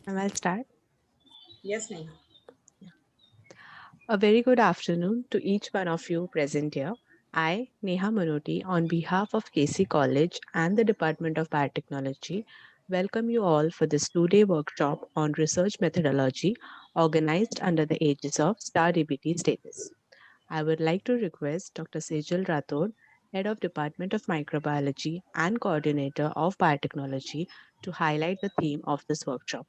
And I'll start. Yes, Neha. A very good afternoon to each one of you present here. I, Neha Manoti, on behalf of KC College and the Department of Biotechnology, welcome you all for this two-day workshop on research methodology organized under the aegis of STAR DBT status. I would like to request Dr. Sejal Rathod, Head of Department of Microbiology and Coordinator of Biotechnology, to highlight the theme of this workshop.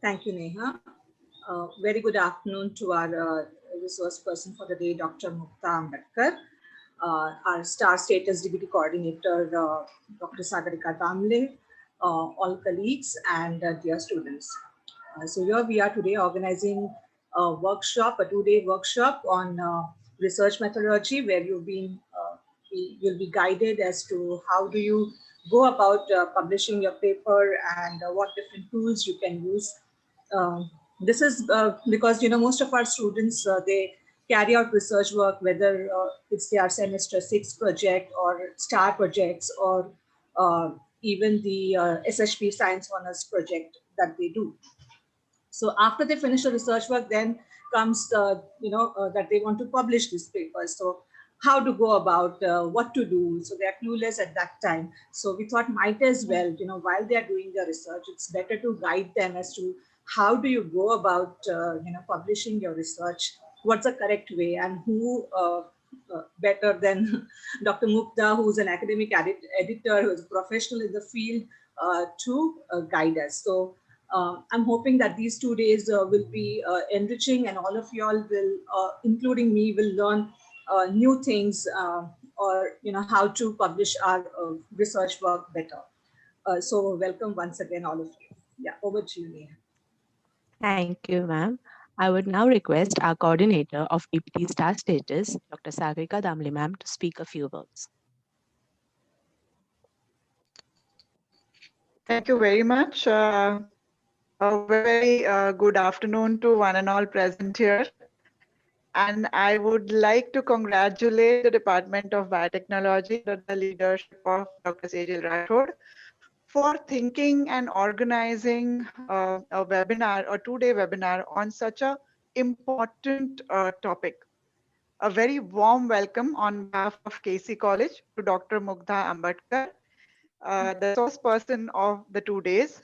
Thank you, Neha. Very good afternoon to our resource person for the day, Dr. Mukta Ambedkar, our Star Status Deputy Coordinator, Dr. Sagarika Damle, all colleagues and dear students. So here we are today organizing a workshop, a two-day workshop on research methodology, where you'll be guided as to how do you go about publishing your paper and what different tools you can use. This is because most of our students they carry out research work, whether it's their semester 6 project or star projects or even the SHP Science Honors project that they do. So after they finish the research work, then comes that they want to publish this paper. So how to go about, what to do. So they are clueless at that time. So we thought might as well, while they are doing their research, it's better to guide them as to how do you go about, publishing your research. What's the correct way, and who better than Dr. Mukta, who's an academic editor, who's a professional in the field, to guide us. So I'm hoping that these 2 days will be enriching, and all of y'all will, including me, will learn new things, or how to publish our research work better. So welcome once again, all of you. Yeah, over to you, Neha. Thank you, ma'am. I would now request our coordinator of DPT Star Status, Dr. Sagrika Damle ma'am, to speak a few words. Thank you very much. A very good afternoon to one and all present here. And I would like to congratulate the Department of Biotechnology under the leadership of Dr. Sejal Rathod for thinking and organizing a webinar, a two-day webinar on such a important topic. A very warm welcome on behalf of KC College to Dr. Mugdha Ambedkar, the source person of the 2 days.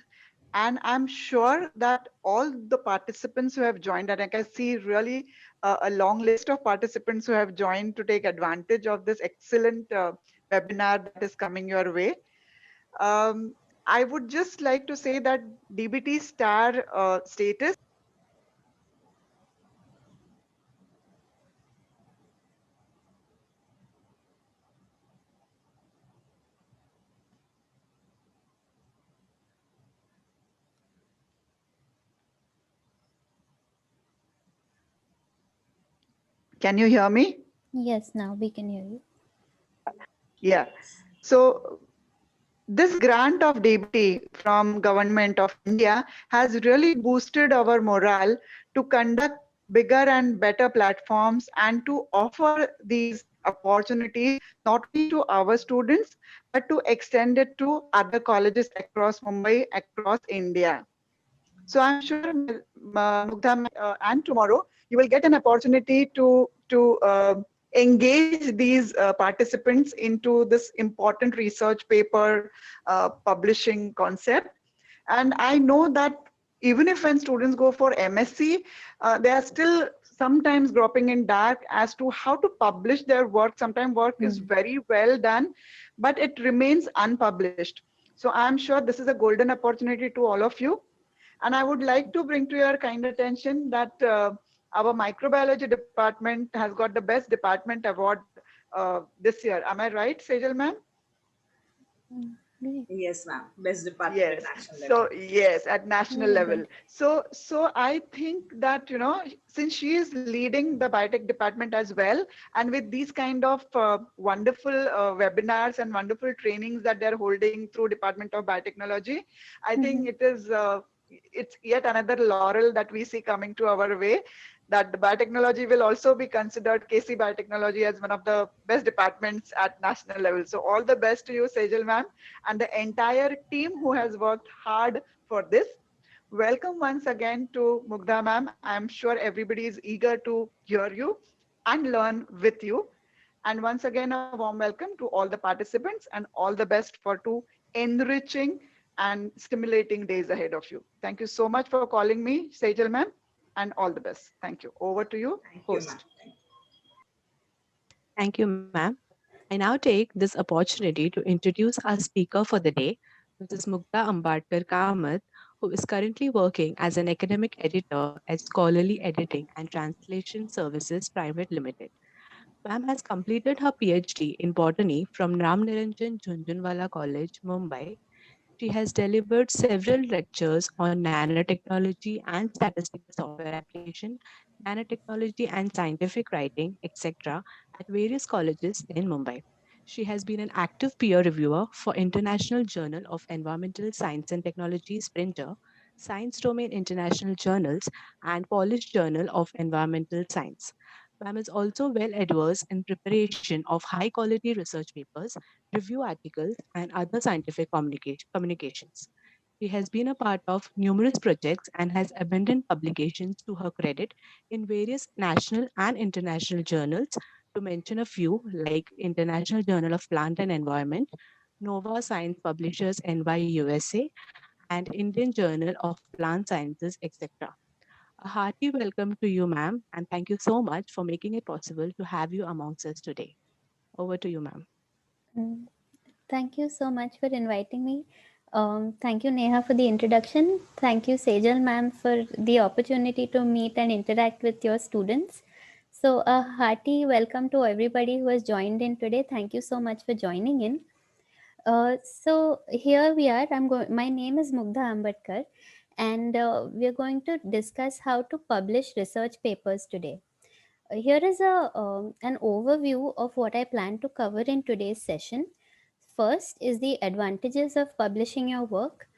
And I'm sure that all the participants who have joined, and I can see really a long list of participants who have joined to take advantage of this excellent webinar that is coming your way. Um, I would just like to say that DBT star status. Can you hear me? Yes, now we can hear you. Yeah. So this grant of DBT from Government of India has really boosted our morale to conduct bigger and better platforms and to offer these opportunities not only to our students but to extend it to other colleges across Mumbai, across India. So I'm sure, Mugdha, and tomorrow you will get an opportunity to engage these participants into this important research paper publishing concept. And I know that even if when students go for MSc, they are still sometimes groping in dark as to how to publish their work. Sometimes work is very well done, but it remains unpublished. So I'm sure this is a golden opportunity to all of you. And I would like to bring to your kind attention that our microbiology department has got the best department award this year. Am I right, Sejal ma'am? Great. Yes, ma'am. Best department at Yes. national level. So yes, at national Very level. good. So I think that, since she is leading the biotech department as well, and with these kind of wonderful webinars and wonderful trainings that they're holding through Department of Biotechnology, I think it's yet another laurel that we see coming to our way, that the biotechnology will also be considered, KC Biotechnology, as one of the best departments at national level. So all the best to you, Sejal ma'am, and the entire team who has worked hard for this. Welcome once again to Mugdha ma'am. I'm sure everybody is eager to hear you and learn with you. And once again, a warm welcome to all the participants and all the best for two enriching and stimulating days ahead of you. Thank you so much for calling me, Sejal ma'am, and all the best. Thank you. Over to you, Thank you, ma'am. host. Thank you, ma'am. I now take this opportunity to introduce our speaker for the day, Mrs. Mukta Ambarkar Kamath, who is currently working as an academic editor at Scholarly Editing and Translation Services Private Limited. Ma'am has completed her PhD in botany from Ram Niranjan Jhunjhunwala College, Mumbai. She has delivered several lectures on nanotechnology and statistical software application, nanotechnology and scientific writing, etc., at various colleges in Mumbai. She has been an active peer reviewer for International Journal of Environmental Science and Technology, Sprinter, Science Domain International Journals, and Polish Journal of Environmental Science. Ma'am is also well adversed in preparation of high quality research papers, review articles, and other scientific communications. She has been a part of numerous projects and has abundant publications to her credit in various national and international journals, to mention a few like International Journal of Plant and Environment, Nova Science Publishers NY USA, and Indian Journal of Plant Sciences, etc. A hearty welcome to you, ma'am, and thank you so much for making it possible to have you amongst us today. Over to you, ma'am. Mm, Thank you so much for inviting me. Thank you, Neha, for the introduction. Thank you, Sejal ma'am, for the opportunity to meet and interact with your students. So, a hearty welcome to everybody who has joined in today. Thank you so much for joining in. So here we are. My name is Mugdha Ambedkar, and we are going to discuss how to publish research papers today. Here is an overview of what I plan to cover in today's session. First is the advantages of publishing your work.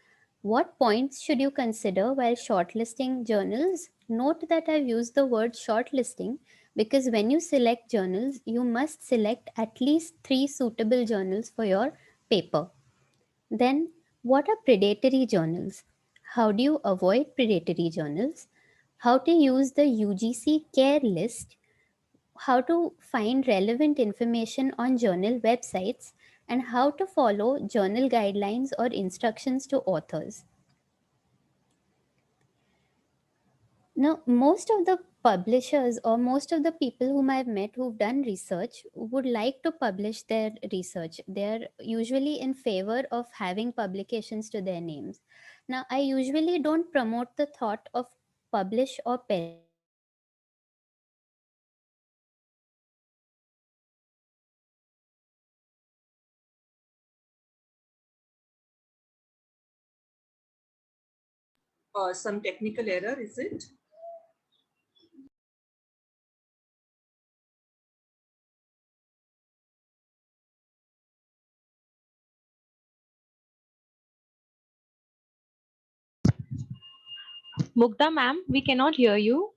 What points should you consider while shortlisting journals? Note that I've used the word shortlisting because when you select journals, you must select at least 3 suitable journals for your paper. Then, what are predatory journals? How do you avoid predatory journals? How to use the UGC care list, how to find relevant information on journal websites, and how to follow journal guidelines or instructions to authors. Now, most of the publishers or most of the people whom I've met who've done research would like to publish their research. They're usually in favor of having publications to their names. Now, I usually don't promote the thought of publish or perish. I usually promote the thought of publish or perish. Now, Some technical error, is it? Mukta ma'am, we cannot hear you.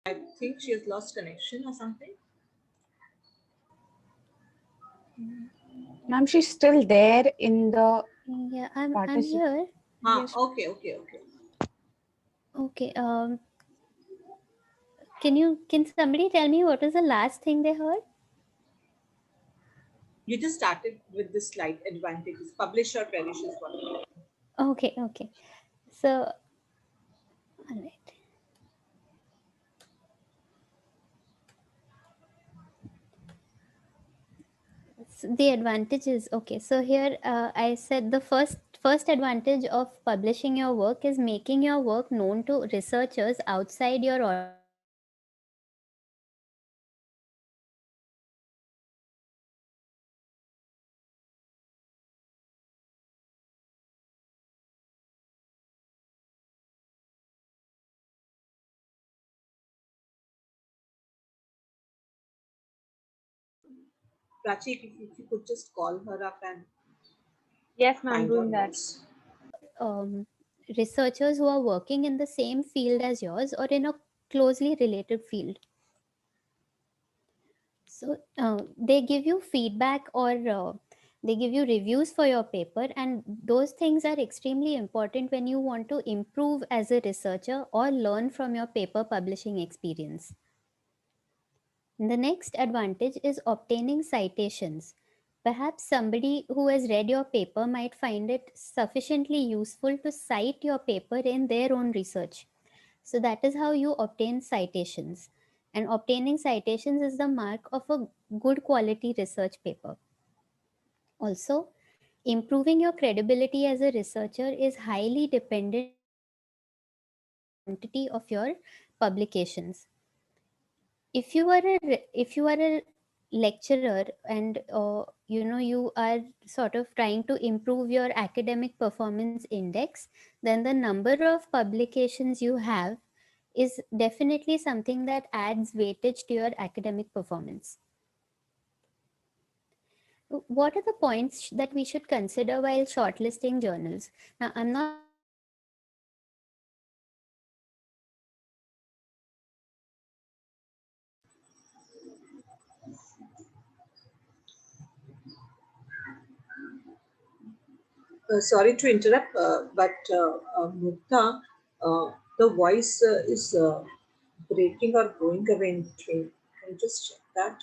I think she has lost connection or something. Ma'am, she's still there in the yeah, I'm participant. here. Yes. Okay. Okay. Can somebody tell me what was the last thing they heard? You just started with this slide advantages. Publish or perish is what. Okay. So, all right. The advantages. Okay, so here I said the first advantage of publishing your work is making your work known to researchers outside your organization. Now, Prachi, if you could just call her up and Yes, ma'am, find doing out that. what's. um, researchers who are working in the same field as yours or in a closely related field. So they give you feedback or they give you reviews for your paper, and those things are extremely important when you want to improve as a researcher or learn from your paper publishing experience. The next advantage is obtaining citations. Perhaps somebody who has read your paper might find it sufficiently useful to cite your paper in their own research. So that is how you obtain citations. And obtaining citations is the mark of a good quality research paper. Also, improving your credibility as a researcher is highly dependent on quantity of your publications. If you are a lecturer and you are sort of trying to improve your academic performance index, then the number of publications you have is definitely something that adds weightage to your academic performance. What are the points that we should consider while shortlisting journals? Now, I'm not saying that you should shortlist journals based on their academic performance. You should shortlist journals based on their academic performance. Sorry to interrupt, but Mukta, the voice is breaking or going away in between. Can you just check that?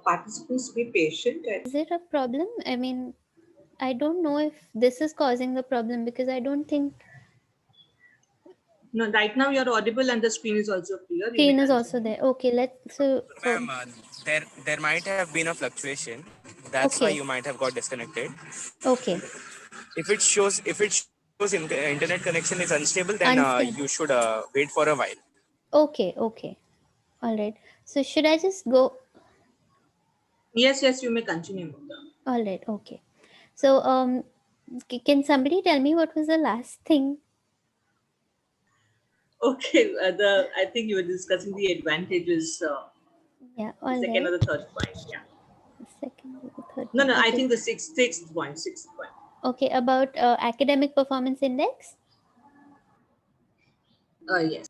Participants be patient. Is it a problem? I mean, I don't know if this is causing the problem because I don't think No, right now you're audible and the screen is also clear. You may screen is also continue. there. Okay, Ma'am, there might have been a fluctuation. That's why okay, you might have got disconnected. okay, If it shows internet connection is unstable, then unstable. you should wait for a while. Okay, okay, all right. So should I just go? Yes, yes, you may continue, Mukta. All right, okay. So can somebody tell me what was the last thing? Okay, I think you were discussing the advantages, Yeah, the all second right. or the third point. Yeah. Second or the third No, point. no, I Okay. think the sixth point, sixth point. Okay, about academic performance index. Yes.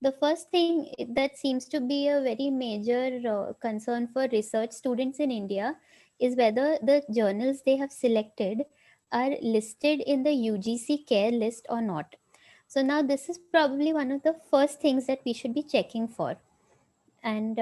The first thing that seems to be a very major concern for research students in India is whether the journals they have selected are listed in the UGC care list or not. So now this is probably one of the first things that we should be checking for. And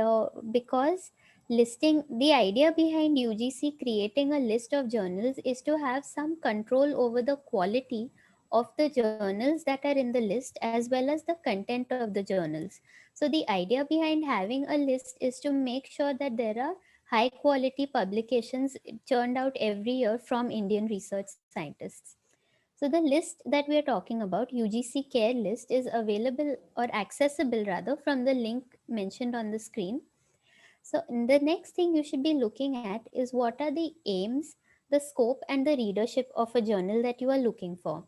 because listing, the idea behind UGC creating a list of journals is to have some control over the quality of the journals that are in the list as well as the content of the journals. So the idea behind having a list is to make sure that there are high quality publications churned out every year from Indian research scientists. So the list that we are talking about, UGC care list, is available or accessible rather from the link mentioned on the screen. So the next thing you should be looking at is what are the aims, the scope and the readership of a journal that you are looking for.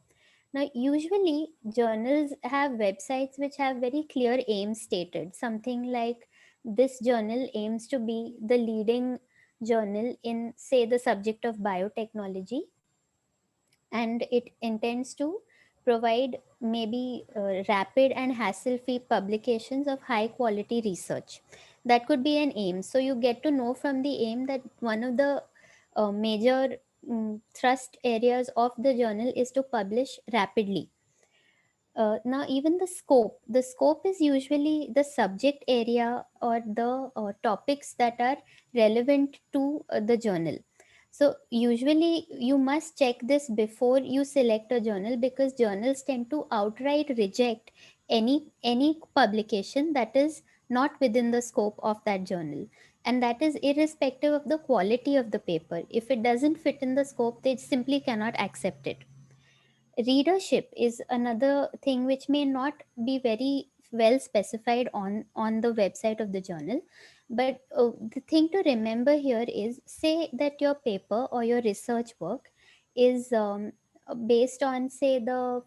Now, usually journals have websites which have very clear aims stated, something like this journal aims to be the leading journal in, say, the subject of biotechnology, and it intends to provide maybe rapid and hassle free publications of high quality research. That could be an aim. So you get to know from the aim that one of the major thrust areas of the journal is to publish rapidly. Now, even the scope is usually the subject area or the topics that are relevant to the journal. So usually you must check this before you select a journal, because journals tend to outright reject any publication that is not within the scope of that journal, and that is irrespective of the quality of the paper. If it doesn't fit in the scope, they simply cannot accept it. Readership is another thing which may not be very well specified on the website of the journal, but the thing to remember here is, say that your paper or your research work is based on, say, the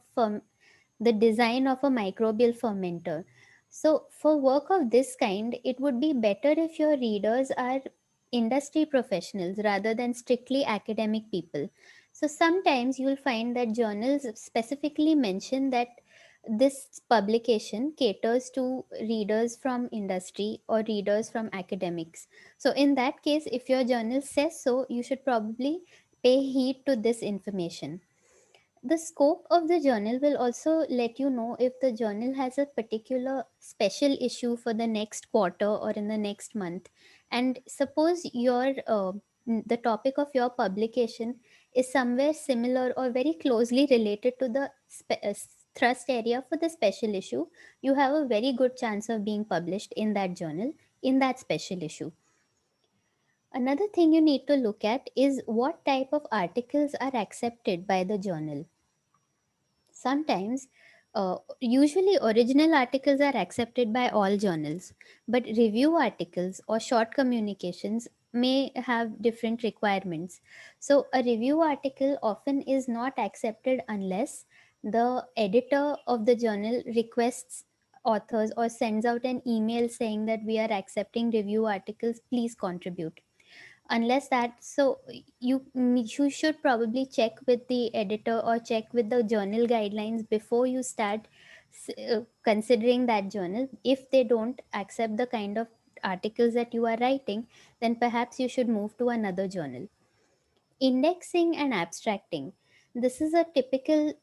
design of a microbial fermenter. So, for work of this kind, it would be better if your readers are industry professionals rather than strictly academic people. So, sometimes you'll find that journals specifically mention that this publication caters to readers from industry or readers from academics. So, in that case, if your journal says so, you should probably pay heed to this information. The scope of the journal will also let you know if the journal has a particular special issue for the next quarter or in the next month. And suppose the topic of your publication is somewhere similar or very closely related to the thrust area for the special issue, you have a very good chance of being published in that journal in that special issue. Another thing you need to look at is what type of articles are accepted by the journal. Sometimes, usually original articles are accepted by all journals, but review articles or short communications may have different requirements. So, a review article often is not accepted unless the editor of the journal requests authors or sends out an email saying that we are accepting review articles, please contribute. Unless that, so you should probably check with the editor or check with the journal guidelines before you start considering that journal. If they don't accept the kind of articles that you are writing, then perhaps you should move to another journal. Indexing and abstracting, this is a typical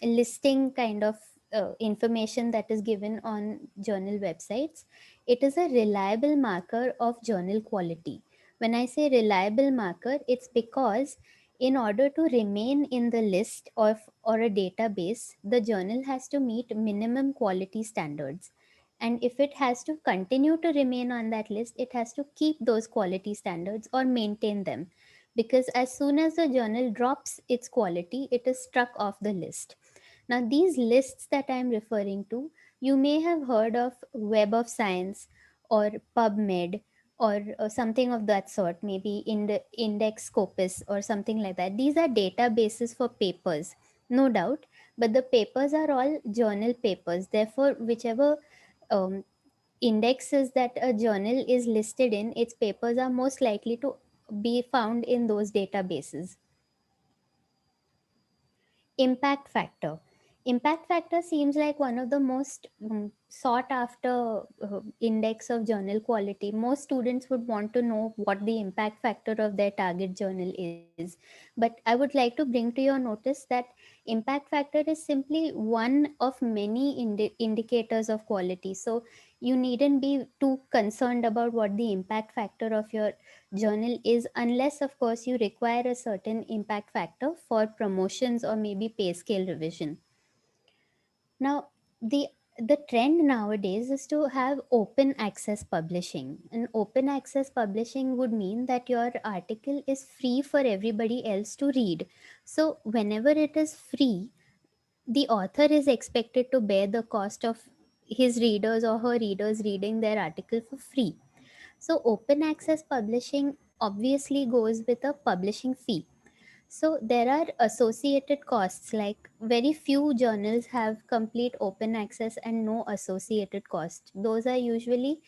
listing kind of information that is given on journal websites. It is a reliable marker of journal quality. When I say reliable marker, it's because in order to remain in the list of or a database, the journal has to meet minimum quality standards, and if it has to continue to remain on that list, it has to keep those quality standards or maintain them, because as soon as the journal drops its quality, it is struck off the list. Now, these lists that I'm referring to, you may have heard of Web of Science or PubMed or something of that sort, maybe in the Index Scopus or something like that. These are databases for papers, no doubt, but the papers are all journal papers. Therefore, whichever um, indexes that a journal is listed in, its papers are most likely to be found in those databases. Impact factor. Impact factor seems like one of the most sought after index of journal quality. Most students would want to know what the impact factor of their target journal is. But I would like to bring to your notice that impact factor is simply one of many indicators of quality. So you needn't be too concerned about what the impact factor of your journal is, unless of course you require a certain impact factor for promotions or maybe pay scale revision. Now, the trend nowadays is to have open access publishing, and open access publishing would mean that your article is free for everybody else to read. So whenever it is free, the author is expected to bear the cost of his readers or her readers reading their article for free. So, open access publishing obviously goes with a publishing fee. So there are associated costs, like very few journals have complete open access and no associated cost. Those are usually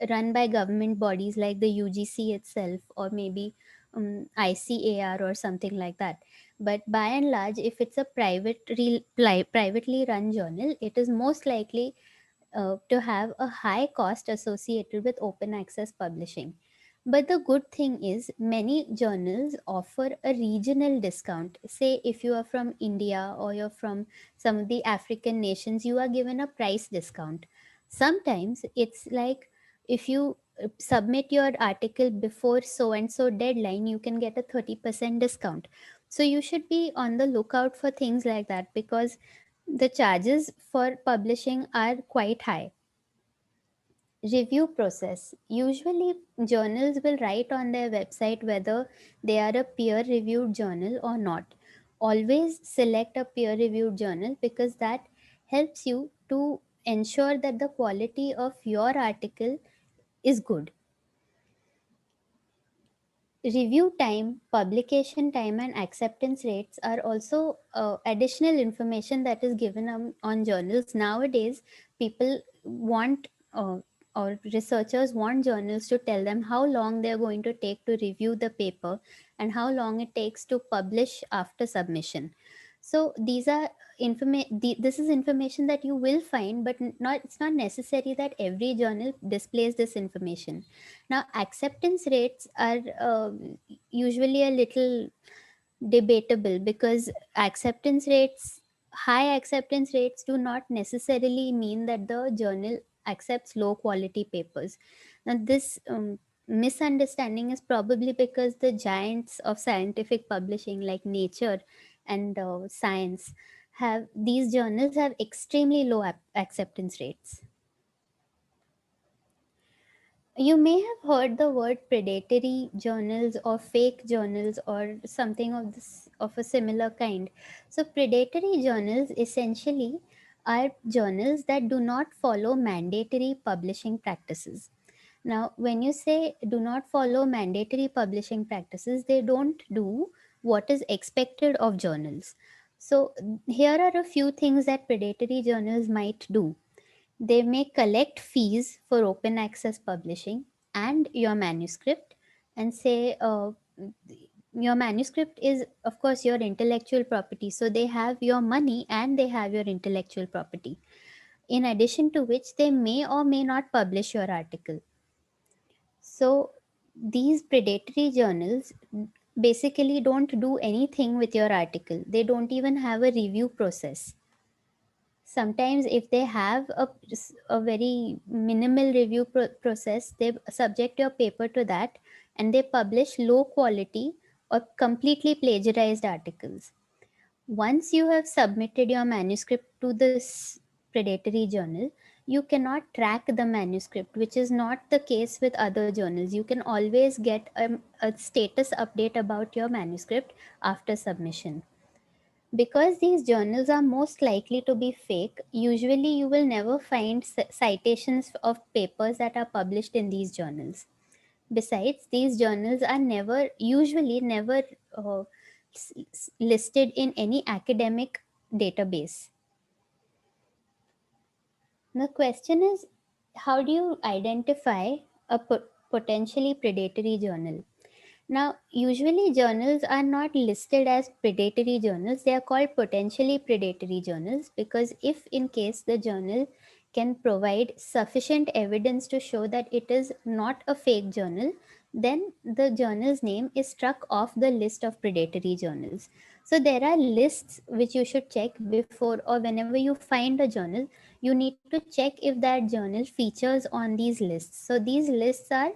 run by government bodies like the UGC itself, or maybe ICAR or something like that. But by and large, if it's a privately run journal, it is most likely to have a high cost associated with open access publishing. But the good thing is, many journals offer a regional discount. Say, if you are from India or you're from some of the African nations, you are given a price discount. Sometimes it's like, if you submit your article before so and so deadline, you can get a 30% discount. So you should be on the lookout for things like that, because the charges for publishing are quite high. Review process. Usually, journals will write on their website whether they are a peer reviewed journal or not. Always select a peer reviewed journal, because that helps you to ensure that the quality of your article is good. Review time, publication time, and acceptance rates are also additional information that is given on journals. Nowadays, people want, or researchers want journals to tell them how long they're going to take to review the paper and how long it takes to publish after submission. So these are this is information that you will find, but not it's not necessary that every journal displays this information. Now, acceptance rates are usually a little debatable, because high acceptance rates do not necessarily mean that the journal accepts low quality papers. Now, this misunderstanding is probably because the giants of scientific publishing like Nature and Science, have these journals have extremely low acceptance rates. You may have heard the word predatory journals or fake journals or something of a similar kind. So predatory journals essentially are journals that do not follow mandatory publishing practices. Now, when you say do not follow mandatory publishing practices, they don't do what is expected of journals. So here are a few things that predatory journals might do. They may collect fees for open access publishing and your manuscript, and say, your manuscript is, of course, your intellectual property. So they have your money and they have your intellectual property. In addition to which, they may or may not publish your article. So these predatory journals basically don't do anything with your article. They don't even have a review process. Sometimes if they have a very minimal review process, they subject your paper to that, and they publish low quality or completely plagiarized articles. Once you have submitted your manuscript to this predatory journal, you cannot track the manuscript, which is not the case with other journals. You can always get a status update about your manuscript after submission. Because these journals are most likely to be fake, usually you will never find citations of papers that are published in these journals. Besides, these journals are usually never listed in any academic database. The question is, how do you identify a potentially predatory journal? Now, usually journals are not listed as predatory journals. They are called potentially predatory journals, because if in case the journal can provide sufficient evidence to show that it is not a fake journal, then the journal's name is struck off the list of predatory journals. So there are lists which you should check before, or whenever you find a journal, you need to check if that journal features on these lists. So these lists are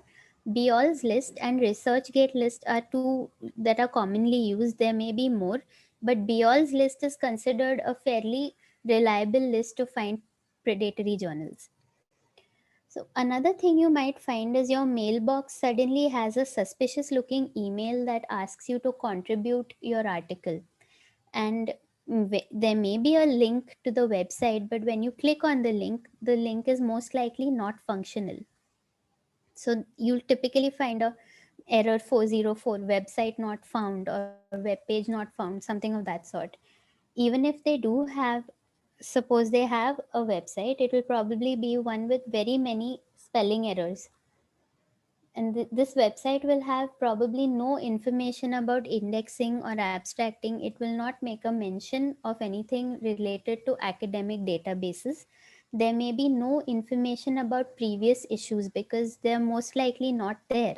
Beall's list and ResearchGate list are two that are commonly used. There may be more, but Beall's list is considered a fairly reliable list to find predatory journals. So another thing you might find is your mailbox suddenly has a suspicious looking email that asks you to contribute your article. And there may be a link to the website, but when you click on the link is most likely not functional. So you'll typically find error 404, website not found, or web page not found, something of that sort. Even if they do have, suppose they have a website, it will probably be one with very many spelling errors. And this website will have probably no information about indexing or abstracting. It will not make a mention of anything related to academic databases. There may be no information about previous issues because they're most likely not there.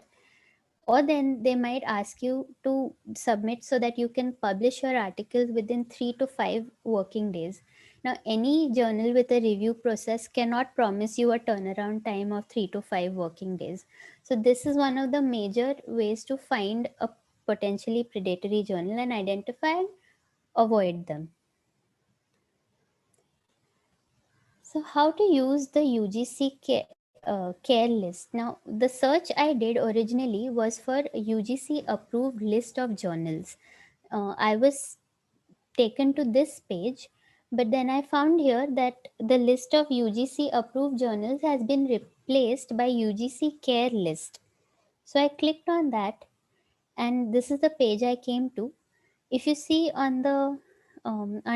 Or then they might ask you to submit so that you can publish your articles within 3 to 5 working days. Now, any journal with a review process cannot promise you a turnaround time of 3 to 5 working days. So this is one of the major ways to find a potentially predatory journal and identify and avoid them. So how to use the UGC care list? Now, the search I did originally was for UGC approved list of journals. I was taken to this page, but then I found here that the list of UGC approved journals has been replaced by UGC care list. So I clicked on that, and this is the page I came to. If you see on the on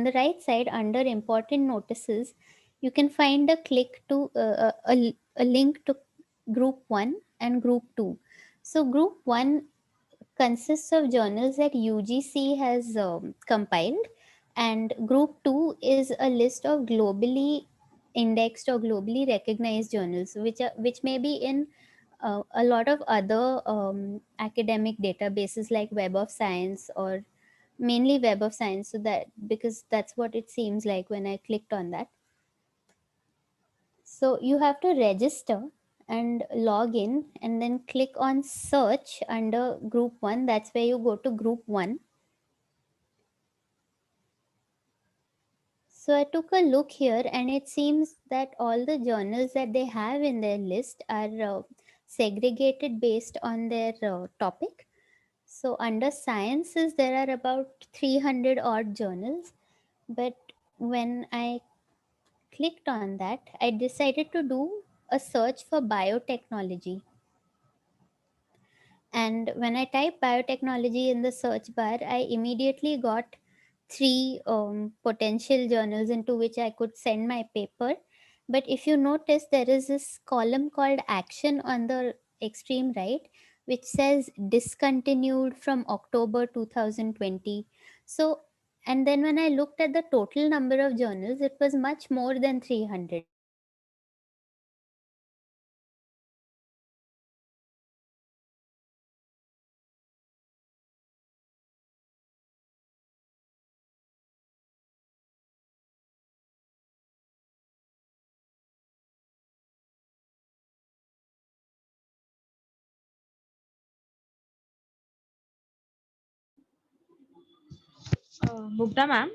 the right side under important notices, you can find a click to a link to group 1 and group 2. So group 1 consists of journals that UGC has compiled, and group 2 is a list of globally indexed or globally recognized journals which may be in a lot of other academic databases like Web of Science, or mainly Web of Science. So that, because that's what it seems like when I clicked on that. So you have to register and log in and then click on search under group 1. That's where you go to group 1. So I took a look here, and it seems that all the journals that they have in their list are segregated based on their topic. So under sciences, there are about 300 odd journals. But when I clicked on that, I decided to do a search for biotechnology. And when I typed biotechnology in the search bar, I immediately got three potential journals into which I could send my paper. But if you notice, there is this column called action on the extreme right, which says discontinued from October 2020. So, and then when I looked at the total number of journals, it was much more than 300. Mugdha ma'am.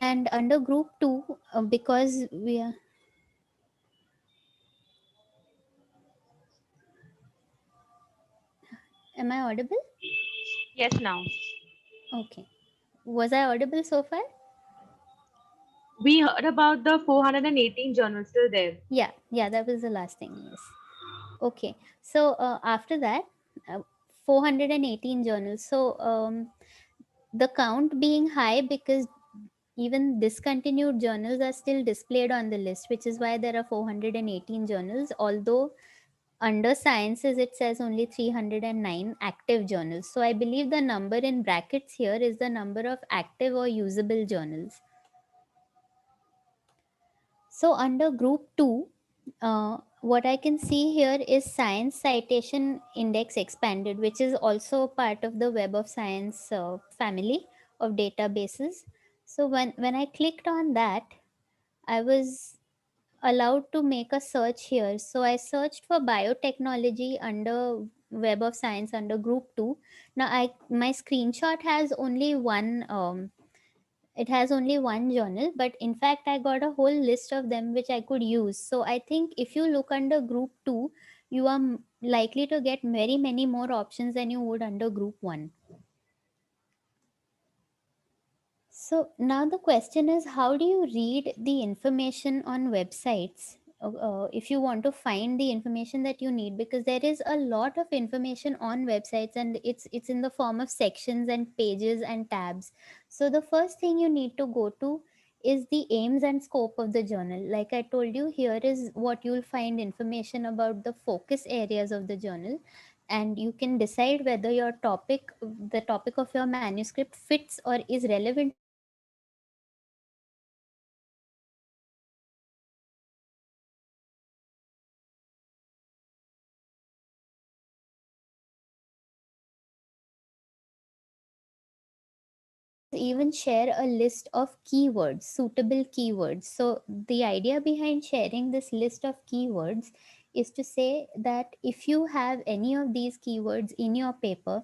And under group 2, because we are, am I audible? Yes, now. Okay. Was I audible so far? We heard about the 418 journals still there. Yeah, that was the last thing. Yes. Okay. So after that, 418 journals. So the count being high because even discontinued journals are still displayed on the list, which is why there are 418 journals. Although under sciences it says only 309 active journals. So I believe the number in brackets here is the number of active or usable journals. So under group 2, what I can see here is Science Citation Index Expanded, which is also part of the Web of Science family of databases. So when I clicked on that, I was allowed to make a search here. So I searched for biotechnology under Web of Science under group 2. Now my screenshot has only one it has only one journal, but in fact I got a whole list of them which I could use. So I think if you look under group 2, you are likely to get very many more options than you would under group 1. So now the question is, how do you read the information on websites if you want to find the information that you need, because there is a lot of information on websites and it's in the form of sections and pages and tabs. So the first thing you need to go to is the aims and scope of the journal. Like I told you, here is what you'll find information about the focus areas of the journal, and you can decide whether your topic, the topic of your manuscript, fits or is relevant to the journal. And if you want to find the information about the journal, you can also go to the journals even share a list of keywords, suitable keywords. So the idea behind sharing this list of keywords is to say that if you have any of these keywords in your paper,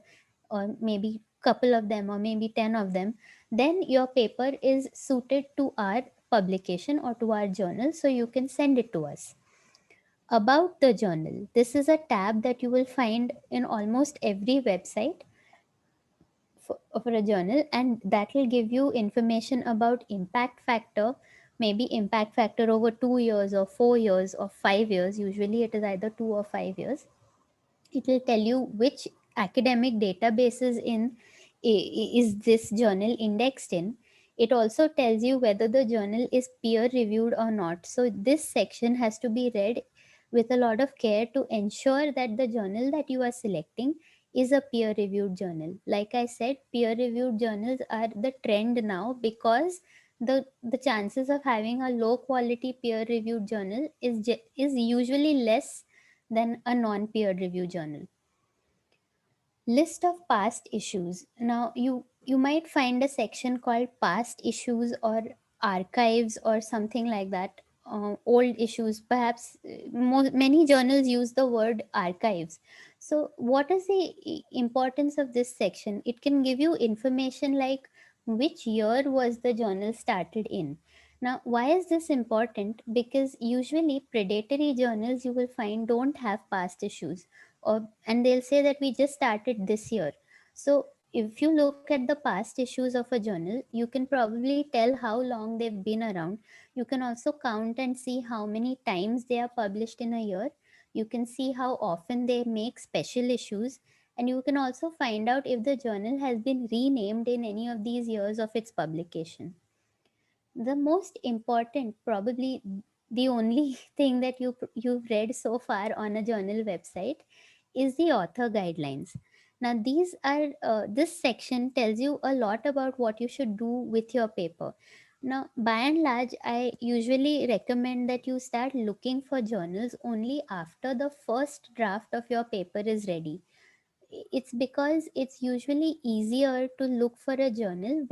or maybe couple of them or maybe 10 of them, then your paper is suited to our publication or to our journal, so you can send it to us. About the journal, this is a tab that you will find in almost every website for a journal, and that will give you information about impact factor, maybe impact factor over 2 years or 4 years or 5 years. Usually it is either 2 or 5 years. It will tell you which academic databases is this journal indexed in. It also tells you whether the journal is peer reviewed or not. So this section has to be read with a lot of care to ensure that the journal that you are selecting is a peer reviewed journal. Like I said, peer reviewed journals are the trend now, because the chances of having a low quality peer reviewed journal is usually less than a non peer review journal. List of past issues. Now you might find a section called past issues or archives or something like that. Old issues, perhaps. Many journals use the word archives. So what is the importance of this section? It can give you information like which year was the journal started in. Now why is this important? Because usually predatory journals, you will find, don't have past issues, and they'll say that we just started this year. So if you look at the past issues of a journal, you can probably tell how long they've been around. You can also count and see how many times they are published in a year. You can see how often they make special issues, and you can also find out if the journal has been renamed in any of these years of its publication. The most important, probably the only thing that you've read so far on a journal website, is the author guidelines. Now these are this section tells you a lot about what you should do with your paper. Now by and large, I usually recommend that you start looking for journals only after the first draft of your paper is ready. It's because it's usually easier to look for a journal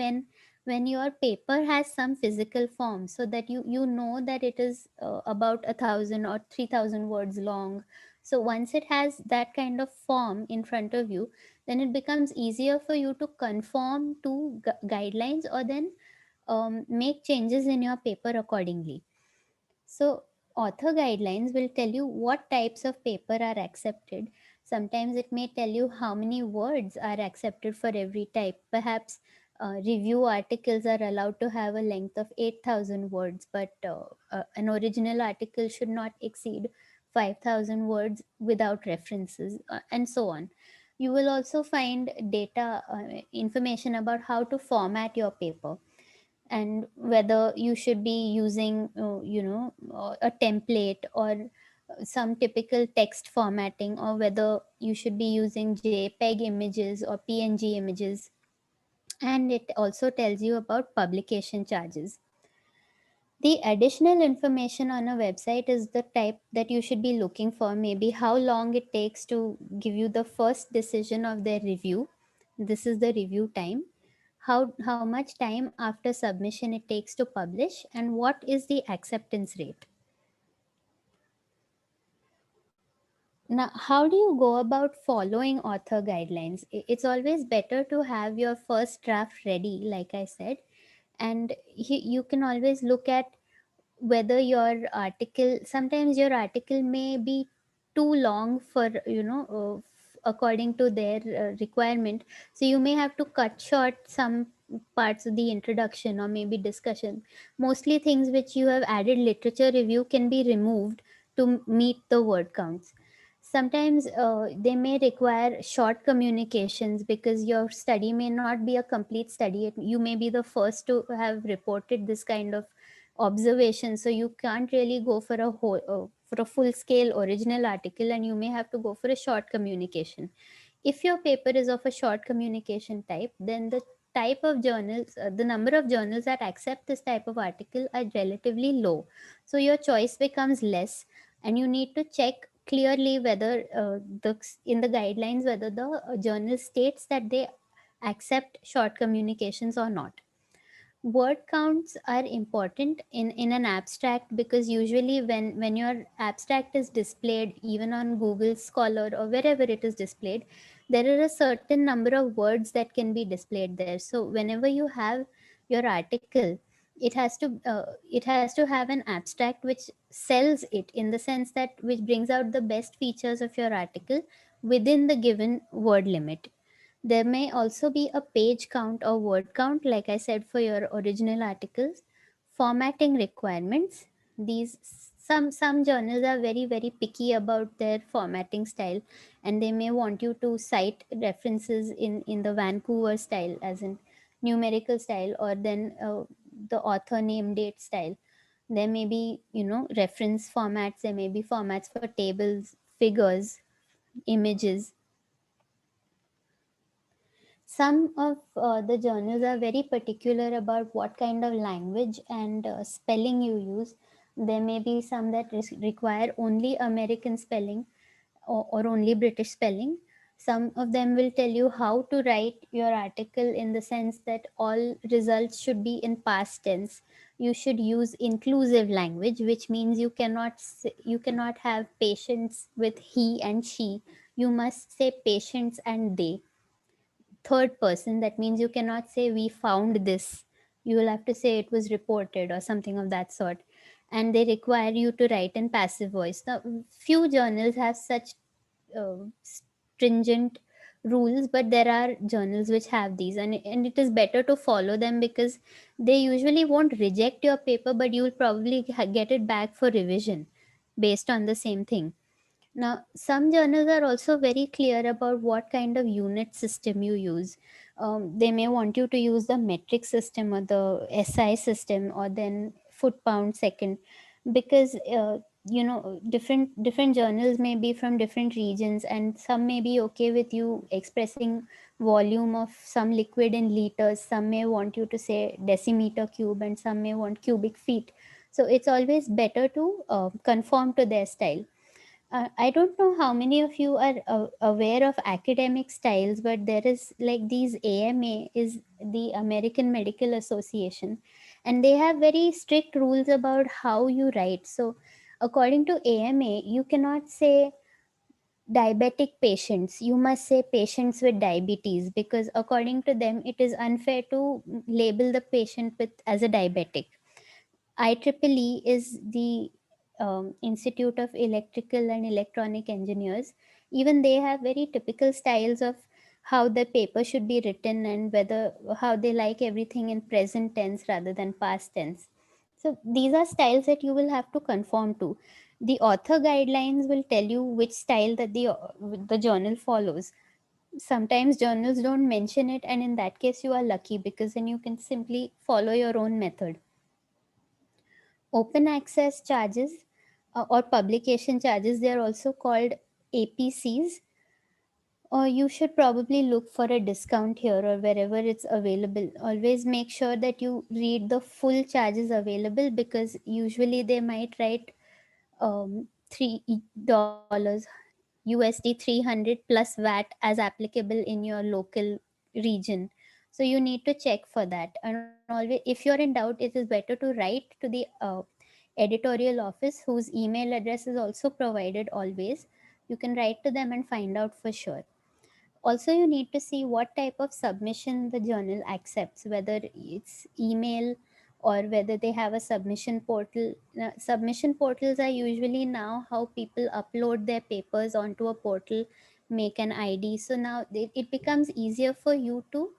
when your paper has some physical form, so that you know that it is about 1,000 or 3,000 words long. So once it has that kind of form in front of you, then it becomes easier for you to conform to guidelines, or then make changes in your paper accordingly. So, author guidelines will tell you what types of paper are accepted. Sometimes it may tell you how many words are accepted for every type. Perhaps review articles are allowed to have a length of 8,000 words, but an original article should not exceed 5,000 words without references, and so on. You will also find data, information about how to format your paper, and whether you should be using a template or some typical text formatting, or whether you should be using JPEG images or PNG images. And it also tells you about publication charges. The additional information on a website is the type that you should be looking for, maybe how long it takes to give you the first decision of their review. This is the review time. How much time after submission it takes to publish, and what is the acceptance rate. Now, how do you go about following author guidelines? It's always better to have your first draft ready, like I said, and you can always look at whether your article, sometimes your article may be too long for according to their requirement. So you may have to cut short some parts of the introduction or maybe discussion, mostly things which you have added literature review can be removed to meet the word counts. Sometimes they may require short communications because your study may not be a complete study. You may be the first to have reported this kind of observation, so you can't really go for a whole for a full scale original article, and you may have to go for a short communication. If your paper is of a short communication type, then the type of journals, the number of journals that accept this type of article are relatively low. So your choice becomes less, and you need to check clearly whether in the guidelines whether the journal states that they accept short communications or not. Word counts are important in an abstract, because usually when your abstract is displayed even on Google Scholar or wherever it is displayed, there are a certain number of words that can be displayed there. So whenever you have your article, it has to have an abstract which sells it, in the sense that which brings out the best features of your article within the given word limit. There may also be a page count or word count, like I said, for your original articles. Formatting requirements. These some journals are very picky about their formatting style, and they may want you to cite references in the Vancouver style, as in numerical style, or then the author name date style. There may be, reference formats. There may be formats for tables, figures, images. Some of the journals are very particular about what kind of language and spelling you use. There may be some that require only American spelling, or only British spelling. Some of them will tell you how to write your article, in the sense that all results should be in past tense. You should use inclusive language, which means you cannot have patients with he and she. You must say patients and they, third person. That means you cannot say we found this. You will have to say it was reported or something of that sort. And they require you to write in passive voice. Now, few journals have such stringent rules, but there are journals which have these, and it is better to follow them, because they usually won't reject your paper, but you will probably get it back for revision based on the same thing. Now, some journals are also very clear about what kind of unit system you use. They may want you to use the metric system or the SI system, or then foot pound second, because different journals may be from different regions, and some may be okay with you expressing volume of some liquid in liters. Some may want you to say decimeter cube, and some may want cubic feet. So it's always better to conform to their style. I don't know how many of you are aware of academic styles, but there is like these AMA is the American Medical Association, and they have very strict rules about how you write. So, according to AMA, you cannot say diabetic patients. You must say patients with diabetes, because according to them, it is unfair to label the patient with as a diabetic. IEEE is the Institute of Electrical and Electronic Engineers. Even they have very typical styles of how the paper should be written, and whether how they like everything in present tense rather than past tense. So these are styles that you will have to conform to. The author guidelines will tell you which style that the journal follows. Sometimes journals don't mention it, and in that case you are lucky, because then you can simply follow your own method. Open access charges, or publication charges, they are also called APCs. Or you should probably look for a discount here or wherever it's available. Always make sure that you read the full charges available, because usually they might write $3 USD 300 plus VAT as applicable in your local region. So you need to check for that. And always, if you're in doubt, it is better to write to the editorial office, whose email address is also provided always. You can write to them and find out for sure. Also, you need to see what type of submission the journal accepts, whether it's email or whether they have a submission portal. Submission portals are usually now how people upload their papers onto a portal, make an ID. So now it becomes easier for you to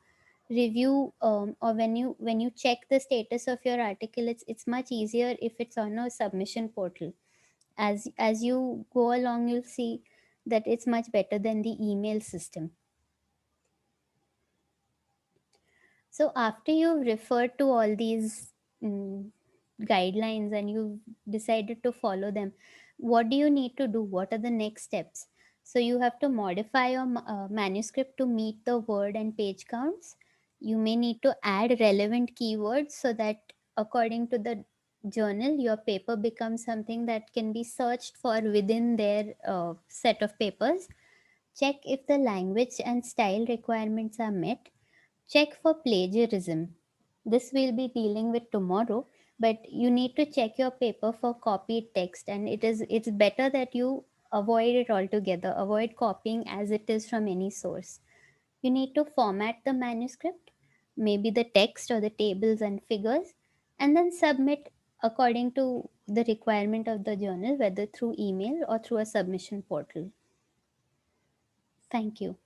review or when you check the status of your article, it's much easier if it's on a submission portal. As you go along, you'll see that it's much better than the email system. So after you've referred to all these guidelines and you've decided to follow them, what do you need to do? What are the next steps? So you have to modify your manuscript to meet the word and page counts. You may need to add relevant keywords so that according to the journal, your paper becomes something that can be searched for within their set of papers. Check if the language and style requirements are met. Check for plagiarism. This we'll be dealing with tomorrow, but you need to check your paper for copied text, and it's better that you avoid it altogether. Avoid copying as it is from any source. You need to format the manuscript, maybe the text or the tables and figures, and then submit according to the requirement of the journal, whether through email or through a submission portal. Thank you.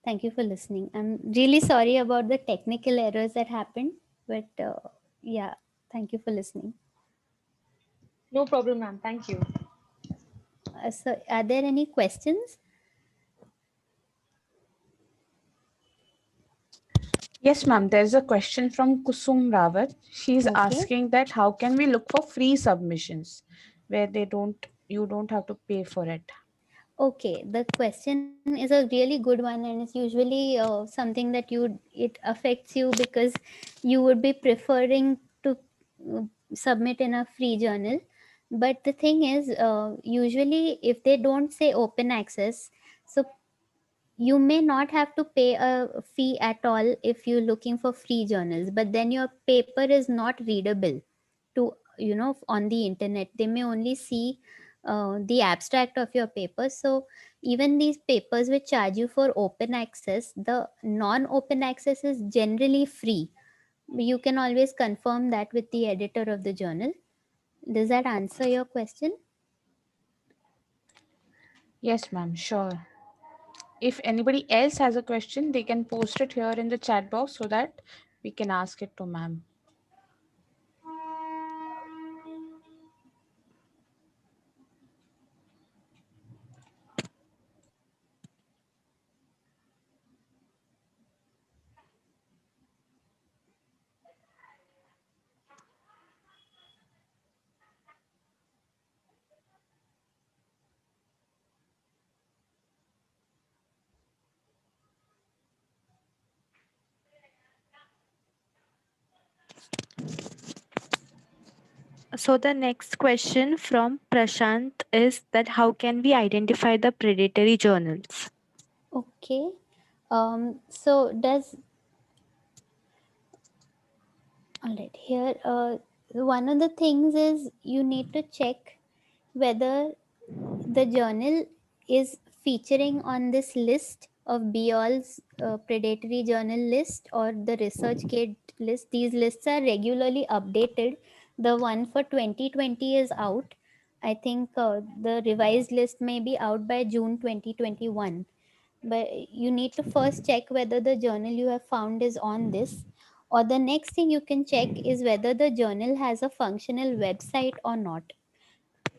Thank you for listening. I'm really sorry about the technical errors that happened, but yeah, thank you for listening. No problem, ma'am. Thank you. So, are there any questions? Yes, ma'am. There's a question from Kusum Rawat. She's Okay. asking that how can we look for free submissions where you don't have to pay for it. Okay, the question is a really good one, and it's usually something that it affects you because you would be preferring to submit in a free journal. But the thing is, usually if they don't say open access, so you may not have to pay a fee at all if you're looking for free journals, but then your paper is not readable to on the internet. They may only see the abstract of your paper. So even these papers which charge you for open access, the non open access is generally free. You can always confirm that with the editor of the journal. Does that answer your question? Yes, ma'am. Sure. If anybody else has a question, they can post it here in the chat box so that we can ask it to ma'am. So the next question from Prashant is that how can we identify the predatory journals? Okay. So does all right here. One of the things is you need to check whether the journal is featuring on this list of BIOL's predatory journal list or the ResearchGate list. These lists are regularly updated. The one for 2020 is out. I think the revised list may be out by June 2021. But you need to first check whether the journal you have found is on this. Or the next thing you can check is whether the journal has a functional website or not.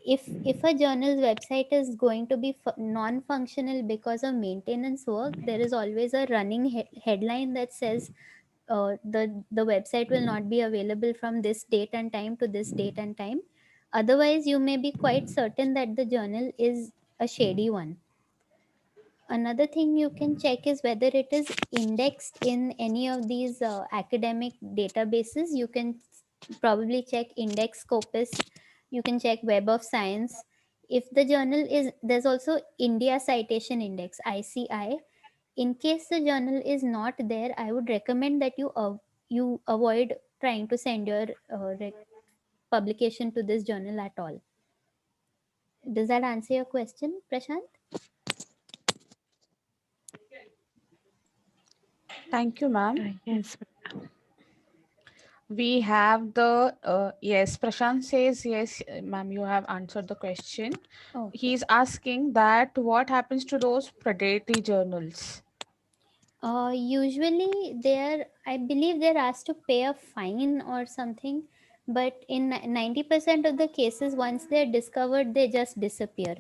If a journal's website is going to be non-functional because of maintenance work, there is always a running headline that says the website will not be available from this date and time to this date and time. Otherwise, you may be quite certain that the journal is a shady one. Another thing you can check is whether it is indexed in any of these academic databases. You can probably check Index Scopus, you can check Web of Science. If the journal is, there's also India Citation Index, ICI. In case the journal is not there, I would recommend that you avoid trying to send your publication to this journal at all. Does that answer your question, Prashant? Thank you, ma'am. Yes. We have yes, Prashant says yes, ma'am, you have answered the question. Okay. He's asking that what happens to those predatory journals? Usually I believe they're asked to pay a fine or something, but in 90% of the cases, once they're discovered, they just disappear.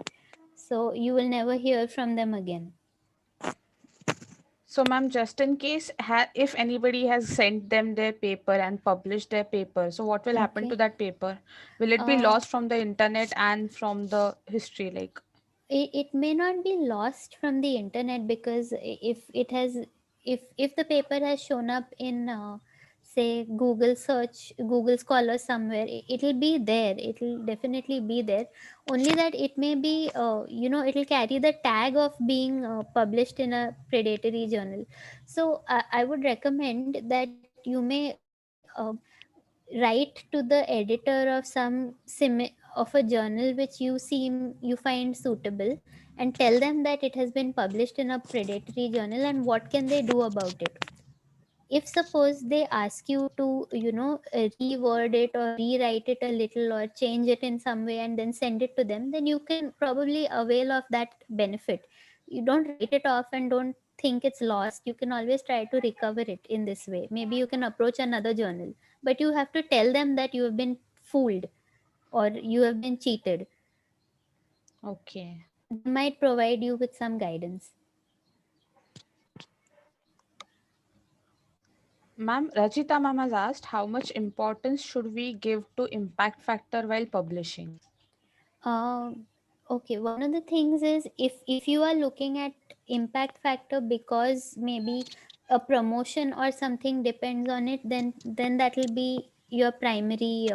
So you will never hear from them again. So, ma'am, just in case, if anybody has sent them their paper and published their paper, so what will happen Okay. to that paper? Will it be lost from the internet and from the history? Like, It may not be lost from the internet, because if it has, if the paper has shown up in say Google search, Google Scholar somewhere, it'll be there, it'll definitely be there. Only that it may be it'll carry the tag of being published in a predatory journal. So I would recommend that you may write to the editor of of a journal which you find suitable, and tell them that it has been published in a predatory journal and what can they do about it. If suppose they ask you to reword it or rewrite it a little or change it in some way and then send it to them, then you can probably avail of that benefit. You don't write it off and don't think it's lost. You can always try to recover it in this way. Maybe you can approach another journal, but you have to tell them that you have been fooled or you have been cheated. okay. They might provide you with some guidance. Ma'am, Rachita ma'am has asked how much importance should we give to impact factor while publishing? Um, okay, one of the things is, if you are looking at impact factor because maybe a promotion or something depends on it, then that will be your primary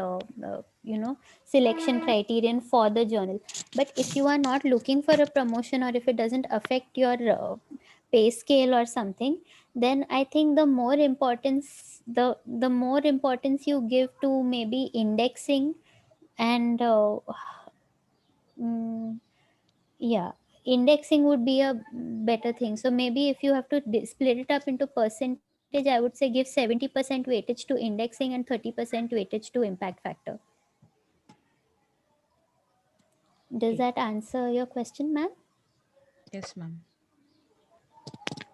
selection criterion for the journal. But if you are not looking for a promotion, or if it doesn't affect your pay scale or something, then I think the more importance you give to maybe indexing and Mm, yeah, indexing would be a better thing. So maybe if you have to split it up into percentage, I would say give 70% weightage to indexing and 30% weightage to impact factor. Does Okay. that answer your question, ma'am? Yes, ma'am.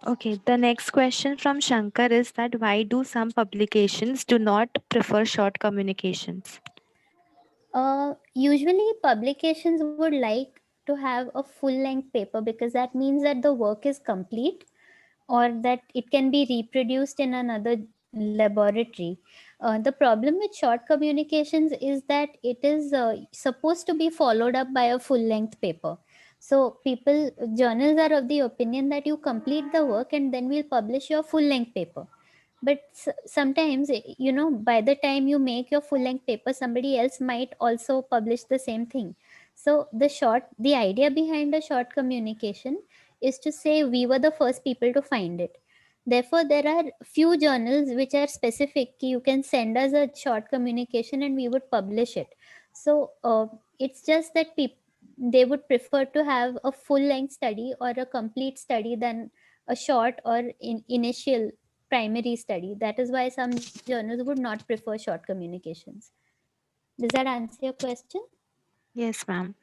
Okay, the next question from Shankar is that why do some publications do not prefer short communications? Usually, publications would like to have a full length paper, because that means that the work is complete, or that it can be reproduced in another laboratory. The problem with short communications is that it is supposed to be followed up by a full length paper. So journals are of the opinion that you complete the work and then we'll publish your full length paper. But sometimes, by the time you make your full length paper, somebody else might also publish the same thing. So the idea behind a short communication is to say we were the first people to find it. Therefore, there are few journals which are specific. You can send us a short communication and we would publish it. So it's just that they would prefer to have a full length study or a complete study than a short or initial primary study. That is why some journals would not prefer short communications. Does that answer your question? Yes, ma'am.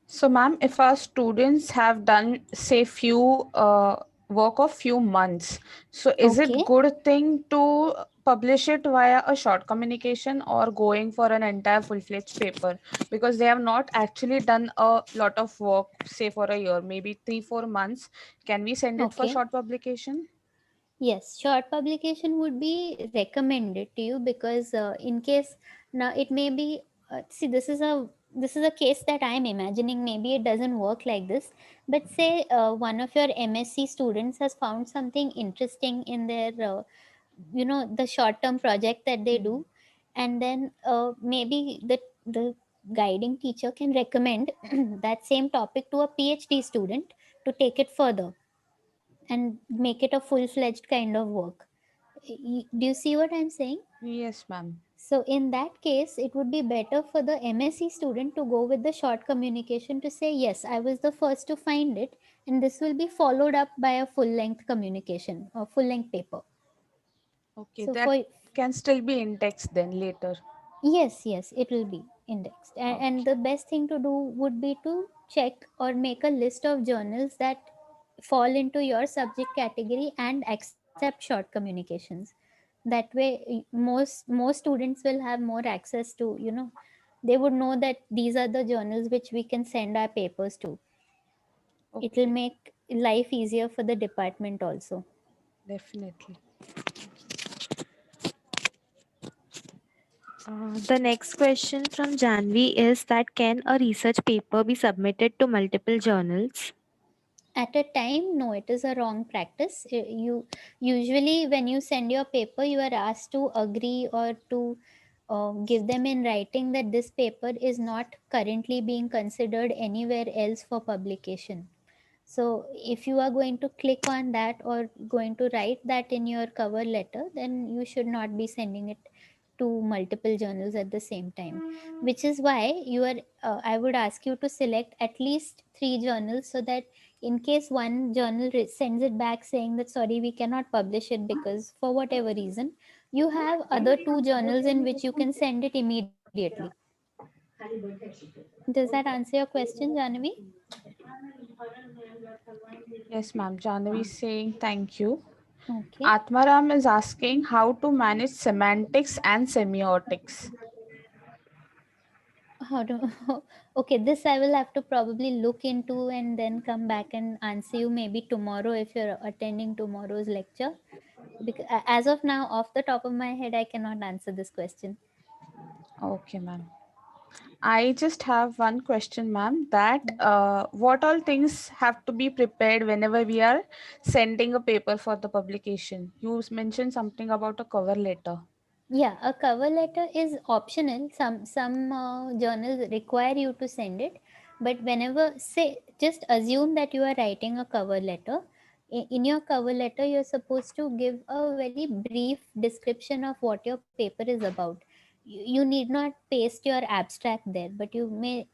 So, ma'am, if our students have done, say, few work of few months, so is it Okay. good thing to publish it via a short communication or going for an entire full-fledged paper? Because they have not actually done a lot of work, say, for a year, maybe 3-4 months. Can we send it for Okay. short publication? Yes, short publication would be recommended to you, because in case now it may be see, this is a case that I'm imagining. Maybe it doesn't work like this, but say one of your MSc students has found something interesting in their the short term project that they do, and then maybe the guiding teacher can recommend that same topic to a PhD student to take it further and make it a full-fledged kind of work. Do you see what I'm saying? Yes, ma'am. So in that case, it would be better for the MSc student to go with the short communication, to say, yes, I was the first to find it, and this will be followed up by a full-length communication or full-length paper. Okay, So that for can still be indexed then later. yes, it will be indexed. And Okay. the best thing to do would be to check or make a list of journals that fall into your subject category and accept short communications. That way most students will have more access to, they would know that these are the journals which we can send our papers to. It will Okay, make life easier for the department also. definitely. The next question from Janvi is that can a research paper be submitted to multiple journals? At a time, no, it is a wrong practice. You usually, when you send your paper, you are asked to agree or to give them in writing that this paper is not currently being considered anywhere else for publication. So if you are going to click on that or going to write that in your cover letter, then you should not be sending it to multiple journals at the same time, which is why you are I would ask you to select at least 3 journals, so that in case one journal sends it back saying that sorry, we cannot publish it because for whatever reason, you have other 2 journals in which you can send it immediately. Does that answer your question, Janavi? Yes, ma'am. Jahnavi is saying thank you. Okay. Atmaram is asking how to manage semantics and semiotics. How do okay, this I will have to probably look into and then come back and answer you maybe tomorrow if you're attending tomorrow's lecture, because as of now, off the top of my head, I cannot answer this question. Okay, ma'am. I just have one question, ma'am, that what all things have to be prepared whenever we are sending a paper for the publication? You mentioned something about a cover letter. Yeah, a cover letter is optional. Some journals require you to send it, but whenever, say, just assume that you are writing a cover letter. In your cover letter, you're supposed to give a very brief description of what your paper is about. You need not paste your abstract there, but you may,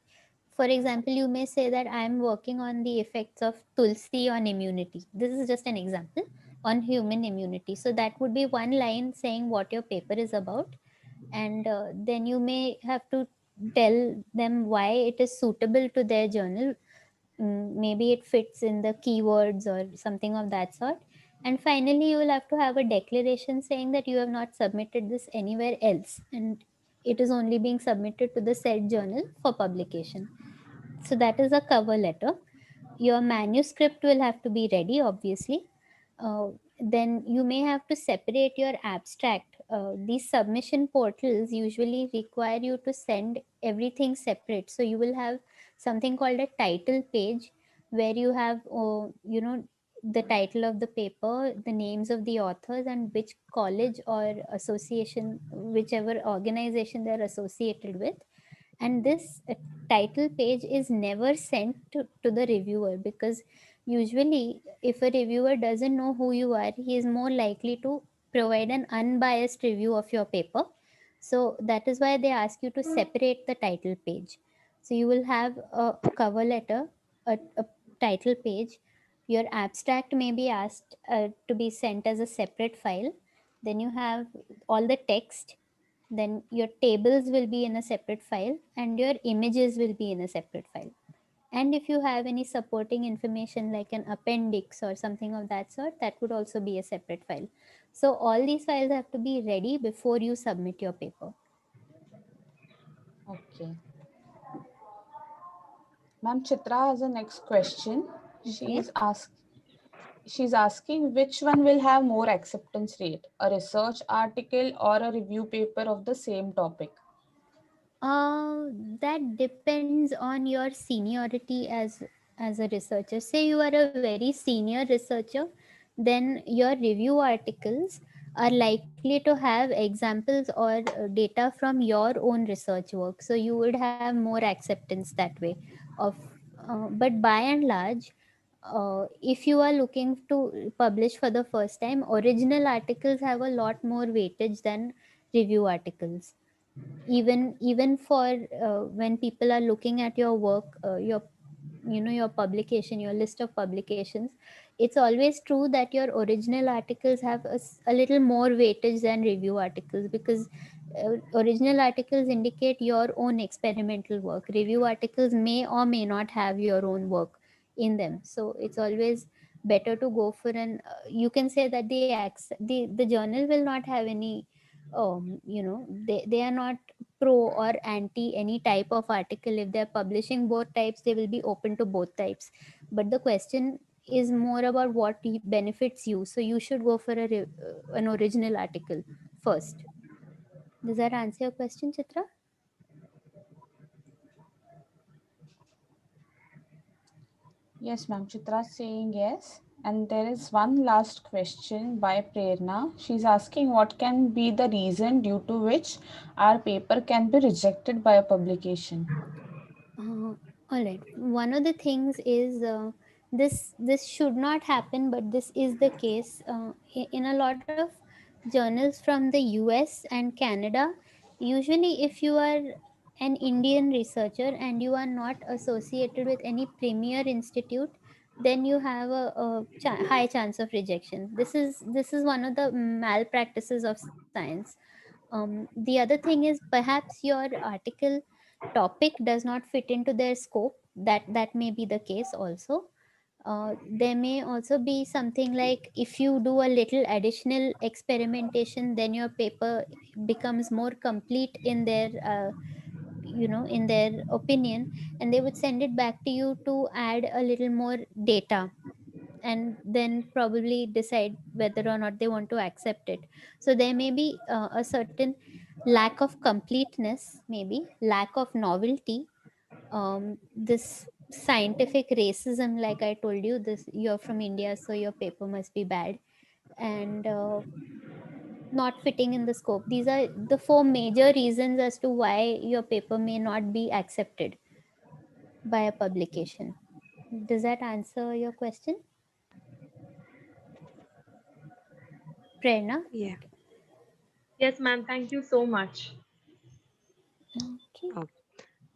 for example, you may say that I am working on the effects of Tulsi on immunity. This is just an example, on human immunity. So that would be one line saying what your paper is about. And then you may have to tell them why it is suitable to their journal. Maybe it fits in the keywords or something of that sort. And finally, you will have to have a declaration saying that you have not submitted this anywhere else, and it is only being submitted to the said journal for publication. So that is a cover letter. Your manuscript will have to be ready, obviously. Then you may have to separate your abstract. These submission portals usually require you to send everything separate. So you will have something called a title page, where you have, the title of the paper, the names of the authors, and which college or association, whichever organization they're associated with. And this title page is never sent to the reviewer, because usually if a reviewer doesn't know who you are, he is more likely to provide an unbiased review of your paper. So that is why they ask you to separate the title page. So you will have a cover letter, a title page. Your abstract may be asked to be sent as a separate file. Then you have all the text, then your tables will be in a separate file, and your images will be in a separate file. And if you have any supporting information like an appendix or something of that sort, that would also be a separate file. So all these files have to be ready before you submit your paper. Okay. Ma'am, Chitra has a next question. Okay. She's asking which one will have more acceptance rate, a research article or a review paper of the same topic? That depends on your seniority as a researcher. Say you are a very senior researcher, then your review articles are likely to have examples or data from your own research work. So you would have more acceptance that way. Of but by and large, if you are looking to publish for the first time, original articles have a lot more weightage than review articles. Even for when people are looking at your work, your publication, your list of publications, it's always true that your original articles have a little more weightage than review articles, because Original articles indicate your own experimental work. Review articles may or may not have your own work in them. So it's always better to go for an you can say that the journal will not have any they are not pro or anti any type of article. If they're publishing both types, they will be open to both types. But the question is more about what benefits you. So you should go for an original article first. Does that answer your question, Chitra? Yes, ma'am. Chitra is saying yes. And there is one last question by Prerna. She's asking what can be the reason due to which our paper can be rejected by a publication. All right. One of the things is this should not happen, but this is the case in a lot of journals from the US and Canada. Usually, if you are an Indian researcher and you are not associated with any premier institute, then you have a high chance of rejection. This is one of the malpractices of science. The other thing is perhaps your article topic does not fit into their scope. That may be the case also. There may also be something like if you do a little additional experimentation, then your paper becomes more complete in their in their opinion, and they would send it back to you to add a little more data and then probably decide whether or not they want to accept it. So there may be a certain lack of completeness, maybe lack of novelty, this scientific racism, like I told you, this you're from India so your paper must be bad, and not fitting in the scope. These are the four major reasons as to why your paper may not be accepted by a publication. Does that answer your question, Prerna? Yeah. Yes, ma'am. Thank you so much. Okay. Okay.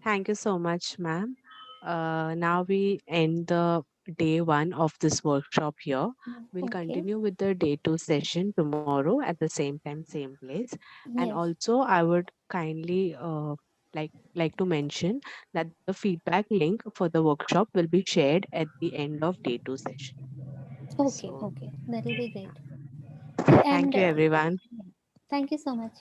Thank you so much, ma'am. Now we end the day one of this workshop here. We'll Okay. continue with the day two session tomorrow at the same time, same place. And Yes. also, I would kindly like to mention that the feedback link for the workshop will be shared at the end of day two session. Okay. So, Okay. That'll be great. thank And you, everyone. thank you so much.